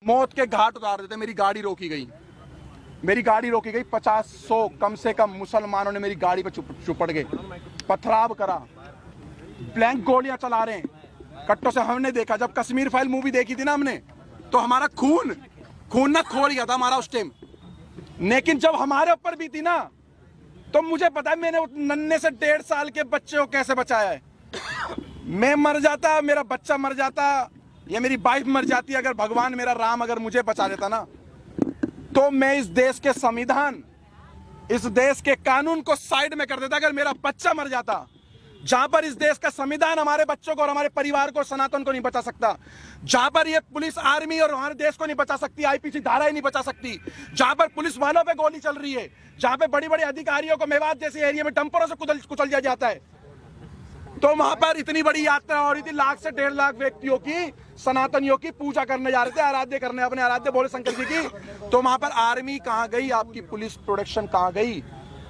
मौत के घाट उतार देते। मेरी गाड़ी रोकी गई, मेरी गाड़ी रोकी गई। 50-100 कम से कम मुसलमानों ने मेरी गाड़ी पर चुपड़ गए, पथराव करा, ब्लैंक गोलियां चला रहे हैं कट्टों से। हमने देखा जब कश्मीर फाइल मूवी देखी थी ना हमने, तो हमारा खून ना खोल गया था हमारा उस टाइम। लेकिन जब हमारे ऊपर भी थी ना, तो मुझे पता है मैंने उस नन्हे से 1.5 साल के बच्चे को कैसे बचाया है। मैं मर जाता, मेरा बच्चा मर जाता, या मेरी वाइफ मर जाती, अगर भगवान मेरा राम अगर मुझे बचा देता ना, तो मैं इस देश के संविधान, इस देश के कानून को साइड में कर देता। अगर मेरा बच्चा मर जाता, जहां पर इस देश का संविधान हमारे बच्चों को और हमारे परिवार को, सनातन को नहीं बचा सकता, जहां पर ये पुलिस आर्मी और हमारे देश को नहीं बचा सकती, आईपीसी धाराएं नहीं बचा सकती, जहां पर पुलिस वालों पे गोली चल रही है, जहां पे बड़ी बड़ी अधिकारियों को मेवात जैसे एरिया में डंपरों से कुचल दिया जाता है, तो वहां पर इतनी बड़ी यात्रा हो रही थी, 1 लाख से 1.5 लाख व्यक्तियों की, सनातनियों की पूजा करने जा रहे थे, आराध्य करने, अपने आराध्य भोले शंकर जी की। तो वहां पर आर्मी कहां गई, आपकी पुलिस प्रोटेक्शन कहां गई?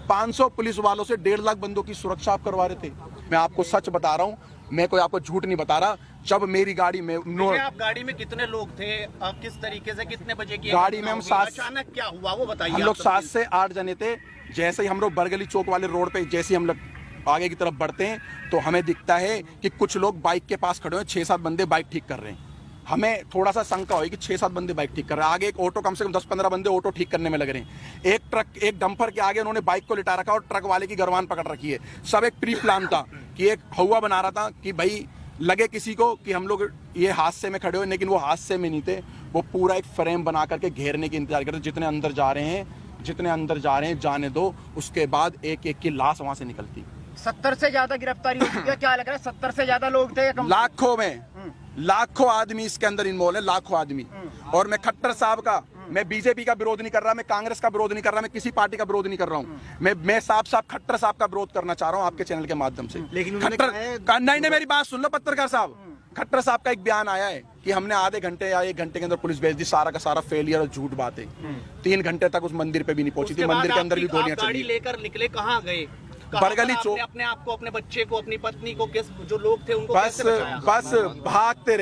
500 पुलिस वालों से 1.5 लाख बंदों की सुरक्षा आप करवा रहे थे। मैं आपको सच बता रहा हूं, मैं कोई आपको झूठ नहीं बता रहा। जब मेरी गाड़ी में आप गाड़ी में कितने लोग थे, किस तरीके से, कितने बजे की गाड़ी में हम 7, अचानक क्या हुआ वो बताइए। हम लोग 7 से 8 जने थे। जैसे ही हम लोग बरगली चौक वाले रोड पे जैसे ही हम लोग आगे की तरफ बढ़ते हैं, तो हमें दिखता है कि कुछ लोग बाइक के पास खड़े हैं, 6-7 बंदे बाइक ठीक कर रहे हैं। हमें थोड़ा सा शंका हुई कि 6-7 बंदे बाइक ठीक कर रहे हैं। आगे एक ऑटो, कम से कम 10-15 बंदे ऑटो ठीक करने में लग रहे हैं। एक ट्रक, एक डंपर के आगे उन्होंने बाइक को लिटा रखा और ट्रक वाले की गर्वान पकड़ रखी है। सब एक प्री प्लान था कि एक हवा बना रहा था कि भाई लगे किसी को कि हम लोग ये हादसे में खड़े हुए, लेकिन वो हादसे में नहीं थे। वो पूरा एक फ्रेम बना करके घेरने की इंतजार करते, जितने अंदर जा रहे हैं जाने दो, उसके बाद एक एक की लाश वहां से निकलती। 70 से ज्यादा गिरफ्तारी हो चुकी है, क्या लग रहा है? 70 से ज्यादा लोग थे, लाखों में, लाखों आदमी इसके अंदर इन्वॉल्व है, लाखों आदमी। और मैं खट्टर साहब का, मैं बीजेपी का विरोध नहीं कर रहा, मैं कांग्रेस का विरोध नहीं कर रहा, मैं किसी पार्टी का विरोध नहीं कर रहा हूँ। मैं साफ खट्टर साहब का विरोध करना चाह रहा हूँ आपके चैनल के माध्यम से। लेकिन नहीं, मेरी बात सुन लो पत्रकार साहब। खट्टर साहब का एक बयान आया है कि हमने आधे घंटे या 1 घंटे के अंदर पुलिस भेज दी। सारा का सारा फेलियर और झूठ बात है। 3 घंटे तक उस मंदिर पे भी नहीं पहुंची थी, मंदिर के अंदर भी गोलियां चली। लेकर निकले कहाँ गए? बरगली चौक। अपने आप को, अपने बच्चे को, अपनी पत्नी को, जो लोग थे उनको बस भागते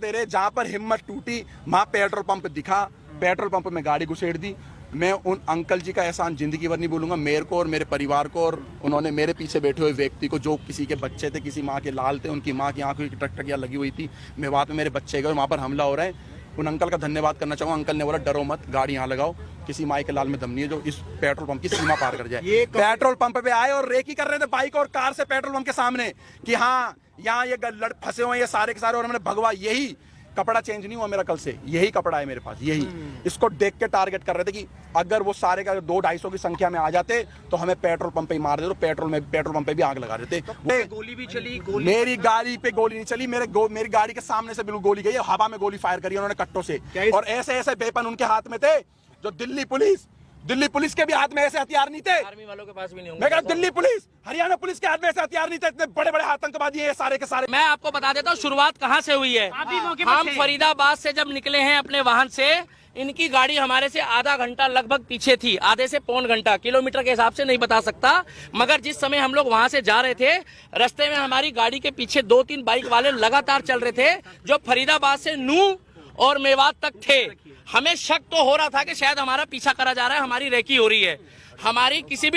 रहे। जहां पर हिम्मत टूटी वहां पेट्रोल पंप दिखा, पेट्रोल पंप में गाड़ी घुसेड़ दी। मैं उन अंकल जी का एहसान जिंदगी भर नहीं भूलूंगा, मेरे को और मेरे परिवार को, और उन्होंने मेरे पीछे बैठे हुए व्यक्ति को, जो किसी के बच्चे थे, किसी माँ के लाल थे, उनकी माँ की आंखों की टकटकियां लगी हुई थी। मेवात में मेरे बच्चे गए, वहां पर हमला हो रहा है। उन अंकल का धन्यवाद करना चाहूंगा। अंकल ने बोला डरो मत, गाड़ी यहाँ लगाओ, किसी माई के लाल में दम नहीं है जो इस पेट्रोल पंप की सीमा पार कर जाए। पेट्रोल पंप पे आए और रेकी कर रहे थे बाइक और कार से पेट्रोल पंप के सामने कि हाँ यहाँ ये लड़ फंसे हुए ये सारे के सारे। और मैंने भगवा, यही कपड़ा चेंज नहीं हुआ मेरा कल से, यही कपड़ा है मेरे पास, यही। इसको देख के टारगेट कर रहे थे कि अगर वो सारे का 200-250 की संख्या में आ जाते तो हमें पेट्रोल पंप पे ही मार देते, तो पेट्रोल पंप पे भी आग लगा देते। गोली भी चली? मेरी गाड़ी पे गोली नहीं चली, मेरी गाड़ी के सामने से बिल्कुल गोली गई, हवा में गोली फायर करी उन्होंने कट्टों से। और ऐसे वेपन उनके हाथ में थे जो दिल्ली पुलिस के भी हाथ में ऐसे हथियार नहीं थे। आर्मी वालों के पास भी नहीं होंगे। मैं कह रहा दिल्ली पुलिस, हरियाणा पुलिस के हाथ में ऐसे हथियार नहीं थे। इतने बड़े आतंकवादी हैं सारे के सारे। मैं आपको बता देता हूँ शुरुआत कहाँ से हुई है। हम फरीदाबाद से जब निकले हैं अपने वाहन से, इनकी गाड़ी हमारे से आधा घंटा लगभग पीछे थी, आधे से पौन घंटा, किलोमीटर के हिसाब से नहीं बता सकता, मगर जिस समय हम लोग वहां से जा रहे थे, रास्ते में हमारी गाड़ी के पीछे 2-3 बाइक वाले लगातार चल रहे थे, जो फरीदाबाद से नूह और मेवात तक थे। हमें शक तो हो रहा था कि शायद हमारा पीछा करा जा रहा है, हमारी रेकी हो रही है। हमारी किसी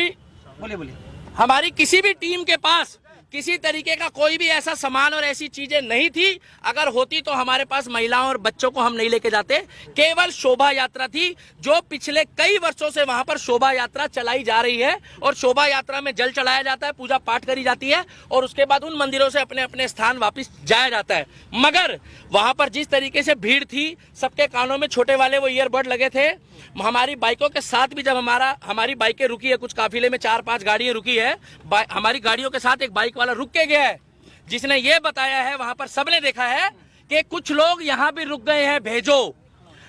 भी टीम के पास किसी तरीके का कोई भी ऐसा सामान और ऐसी चीजें नहीं थी। अगर होती तो हमारे पास महिलाओं और बच्चों को हम नहीं लेके जाते। केवल शोभा यात्रा थी, जो पिछले कई वर्षों से वहां पर शोभा यात्रा चलाई जा रही है, और शोभा यात्रा में जल चढ़ाया जाता है, पूजा पाठ करी जाती है, और उसके बाद उन मंदिरों से अपने अपने स्थान वापस जाया जाता है। मगर वहां पर जिस तरीके से भीड़ थी, सबके कानों में छोटे वाले वो ईयरबड लगे थे। हमारी बाइकों के साथ भी जब हमारी बाइकें रुकी है, कुछ काफिले में 4-5 गाड़ियां रुकी है, हमारी गाड़ियों के साथ एक बाइक वाला रुक के गया है, जिसने ये बताया है, वहां पर सबने देखा है कि कुछ लोग यहाँ भी रुक गए हैं, भेजो।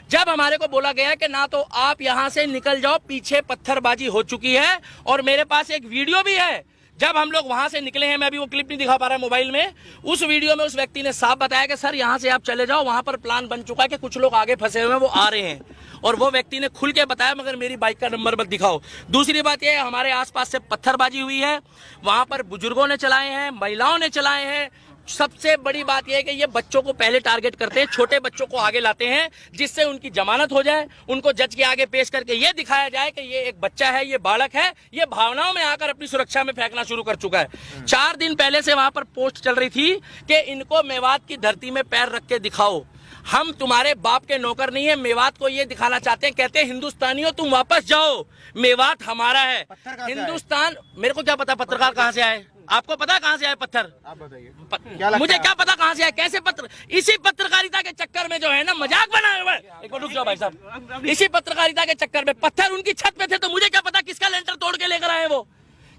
जब हमारे को बोला गया कि ना तो आप यहाँ से निकल जाओ, पीछे पत्थरबाजी हो चुकी है, और मेरे पास एक वीडियो भी है जब हम लोग वहां से निकले हैं। मैं अभी वो क्लिप नहीं दिखा पा रहा मोबाइल में। उस वीडियो में उस व्यक्ति ने साफ बताया कि सर यहाँ से आप चले जाओ, वहां पर प्लान बन चुका है कि कुछ लोग आगे फंसे हुए हैं, वो आ रहे हैं। और वो व्यक्ति ने खुल के बताया, मगर मेरी बाइक का नंबर मत दिखाओ। दूसरी बात यह है, हमारे आसपास से पत्थरबाजी हुई है, वहां पर बुजुर्गों ने चलाए हैं, महिलाओं ने चलाए हैं, सबसे बड़ी बात यह है कि ये बच्चों को पहले टारगेट करते हैं, छोटे बच्चों को आगे लाते हैं जिससे उनकी जमानत हो जाए, उनको जज के आगे पेश करके ये दिखाया जाए कि ये एक बच्चा है, ये बालक है, ये भावनाओं में आकर अपनी सुरक्षा में फेंकना शुरू कर चुका है। 4 दिन पहले से वहां पर पोस्ट चल रही थी कि इनको मेवात की धरती में पैर रख के दिखाओ, हम तुम्हारे बाप के नौकर नहीं है। मेवात को ये दिखाना चाहते हैं, कहते हैं हिंदुस्तानियों तुम वापस जाओ, मेवात हमारा है। हिंदुस्तान, मेरे को क्या पता पत्रकार कहां से आए, आपको पता कहां से आए पत्थर? आप बताइए। मुझे क्या पता कहां से आए, कैसे पत्र, इसी पत्रकारिता के चक्कर में जो है ना मजाक बनाया हुआ है। एक बार रुक जाओ भाई साहब, इसी पत्रकारिता के चक्कर में पत्थर उनकी छत पे थे तो मुझे क्या पता किसका लेंटर तोड़ के लेकर आए वो।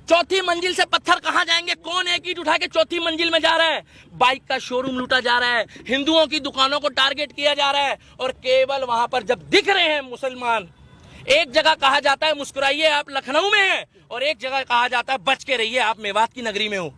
चौथी मंजिल से पत्थर कहां जाएंगे, कौन एक ईंट उठा के चौथी मंजिल में जा रहा है? बाइक का शोरूम लूटा जा रहा है, हिंदुओं की दुकानों को टारगेट किया जा रहा है, और केवल वहां पर जब दिख रहे हैं मुसलमान, एक जगह कहा जाता है मुस्कुराइए आप लखनऊ में हैं, और एक जगह कहा जाता है बच के रहिए आप मेवात की नगरी में हो।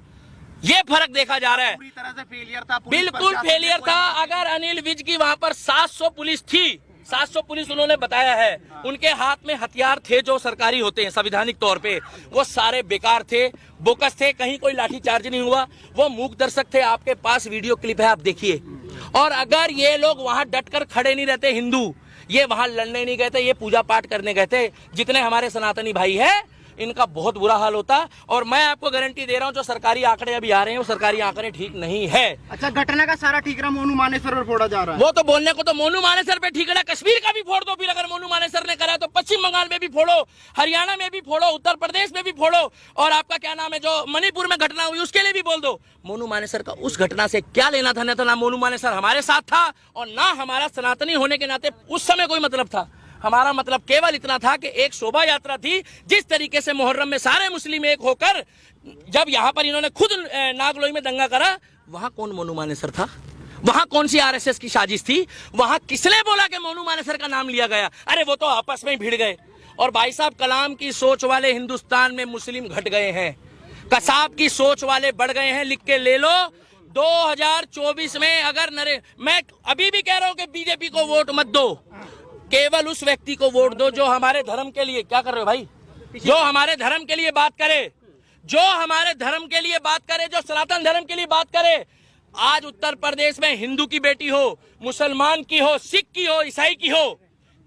ये फर्क देखा जा रहा है। पूरी तरह से फेलियर था, बिल्कुल फेलियर था। अगर अनिल विज की वहां पर 700 पुलिस थी, 700 पुलिस उन्होंने बताया है, उनके हाथ में हथियार थे जो सरकारी होते हैं संवैधानिक तौर पे, वो सारे बेकार थे, बोकस थे, कहीं कोई लाठीचार्ज नहीं हुआ, वो मूक दर्शक थे। आपके पास वीडियो क्लिप है, आप देखिए। और अगर ये लोग वहां डटकर खड़े नहीं रहते, हिंदू ये वहां लड़ने नहीं गए थे, ये पूजा पाठ करने गए थे, जितने हमारे सनातनी भाई है इनका बहुत बुरा हाल होता। और मैं आपको गारंटी दे रहा हूं जो सरकारी आंकड़े अभी आ रहे हैं वो सरकारी आंकड़े ठीक नहीं है। अच्छा, घटना का सारा ठीकरा मोनू मानेसर पर फोड़ा जा रहा है। वो तो बोलने को तो मोनू मानेसर पे ठीक है, कश्मीर का भी फोड़ दो, फिर अगर मोनू मानेसर ने करा तो पश्चिम बंगाल में भी फोड़ो, हरियाणा में भी फोड़ो, उत्तर प्रदेश में भी फोड़ो, और आपका क्या नाम है जो मणिपुर में घटना हुई उसके लिए भी बोल दो। मोनू मानेसर का उस घटना से क्या लेना था? न तो ना मोनू मानेसर हमारे साथ था और ना हमारा सनातनी होने के नाते उस समय कोई मतलब था। हमारा मतलब केवल इतना था कि एक शोभा यात्रा थी, जिस तरीके से मुहर्रम में सारे मुस्लिम एक होकर, जब यहाँ पर इन्होंने खुद नागलोई में दंगा करा, वहां कौन मोनू मानेसर था? वहां कौन सी आरएसएस की साजिश थी? वहां किसने बोला कि मोनू मानेसर का नाम लिया गया? अरे वो तो आपस में ही भिड़ गए। और भाई साहब, कलाम की सोच वाले हिंदुस्तान में मुस्लिम घट गए हैं, कसाब की सोच वाले बढ़ गए हैं। लिख के ले लो, 2024 में अगर मैं अभी भी कह रहा हूं कि बीजेपी को वोट मत दो, केवल उस व्यक्ति को वोट दो जो हमारे धर्म के लिए, क्या कर रहे हो भाई, जो हमारे धर्म के लिए बात करे, जो हमारे धर्म के लिए बात करे, जो सनातन धर्म के लिए बात करे। आज उत्तर प्रदेश में हिंदू की बेटी हो, मुसलमान की हो, सिख की हो, ईसाई की हो।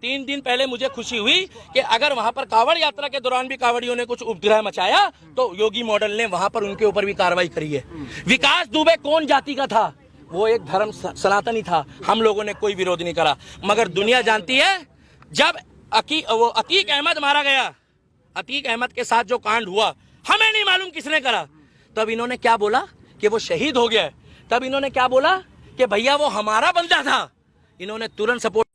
3 दिन पहले मुझे खुशी हुई कि अगर वहां पर कांवड़ यात्रा के दौरान भी कांवड़ियों ने कुछ उपद्रव मचाया तो योगी मॉडल ने वहां पर उनके ऊपर भी कार्रवाई करी है। विकास दुबे कौन जाति का था? वो एक धर्म सनातनी था, हम लोगों ने कोई विरोध नहीं करा। मगर दुनिया जानती है, जब अतीक अहमद मारा गया, अतीक अहमद के साथ जो कांड हुआ, हमें नहीं मालूम किसने करा, तब इन्होंने क्या बोला कि वो शहीद हो गया। तब इन्होंने क्या बोला कि भैया वो हमारा बंदा था। इन्होंने तुरंत सपोर्ट